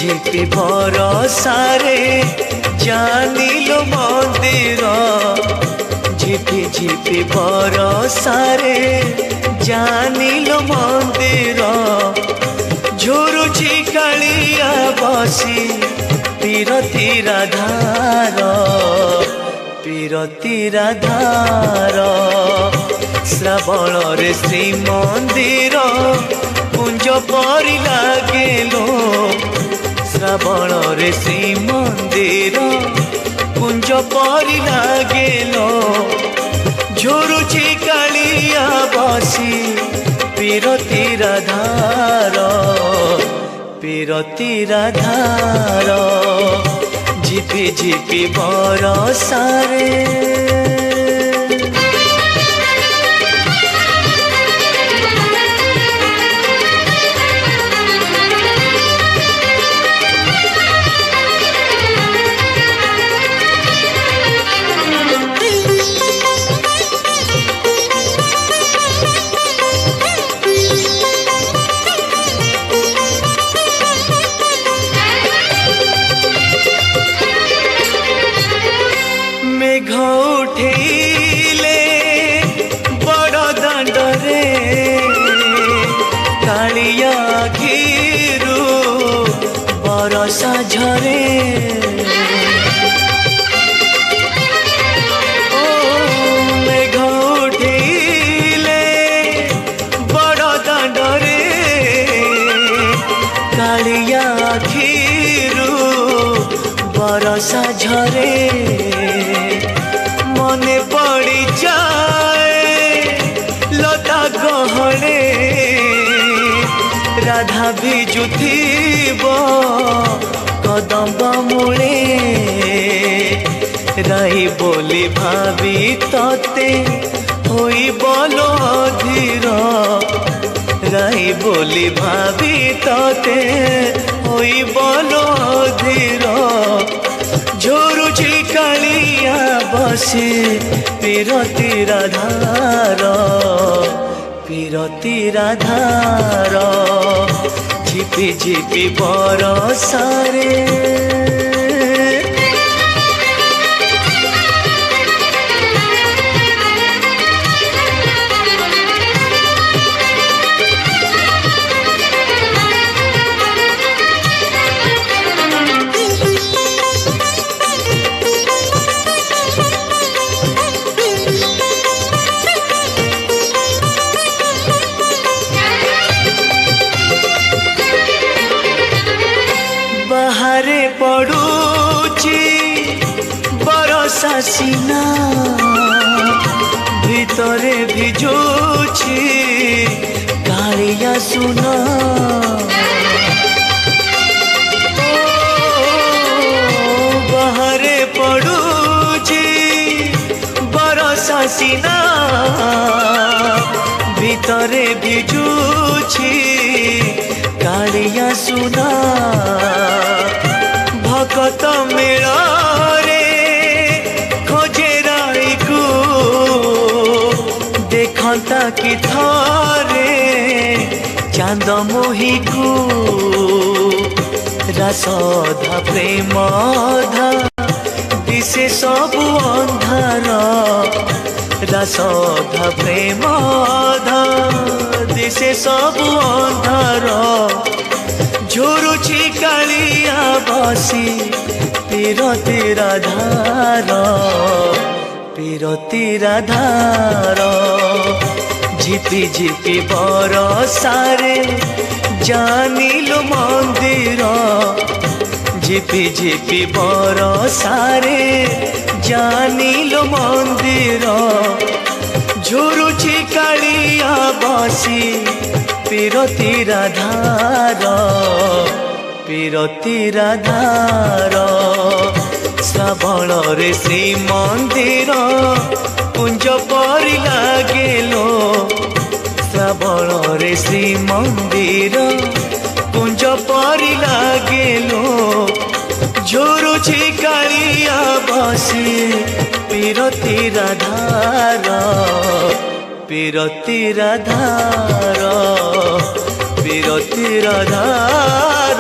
ঝিপি ভরসারে জানিলো মন্দির ঝিপি ঝিপি ভরসারে জানিলো মন্দির ঝুরুছি কালিয়া বসি পীরতি রাধার পীরতি রাধার শ্রাবণরে শ্রীমন্দির কুঞ্জ পরি লাগেলো শ্রাবণরে শ্রীমন্দির কুঞ্জ পরি লাগেলো ঝুরুছি কালিয়া বসি পীরতি রাধার পীরতি রাধার ঝিপি ঝিপি বরসারে उठेले बड़ दांडरे कालिया आखिरू बरसा झरे मेघ उठेले बड़ दांडरे कालिया आखिरू बरसा झरे मने पड़ी जाए लता गहणे राधा भिजुथिब कदम्ब मूले राई बोली भावी तते होई बोलो धीर राई बोली भावी तते होई बोलो धीर झुरुची कालिया बसे पीरति राधार पीरति राधार झिपि झिपि बरसारे बाहरे पड़ुची बरसा सीना भितरे भिजुची कालिया सुना बाहरे पड़ुची बरसा सीना भितरे भिजुची कालिया सुना भकत मेଳରେ खोजे राई को देखता कि थरे चांद मोही को रासधा प्रेमधा दिसे सबु अंधार रासधा प्रेमधा दिसे सबु अंधार झुरुची कालिया बसी पीरति राधार पीरति राधार झिपि झिपि बरसारे जानिलो मंदिर झिपि झिपि बरसारे जानिलो मंदिर झुरुची कालिया बसी पीरति राधार पीरति राधार श्रावण रे श्रीमंदिर कुंज परि लागेलो श्रावण रे श्रीमंदिर कुंज परि लागेलो झुरुची कालिया बसी पीरति राधार पीरति राधार पीरति राधार।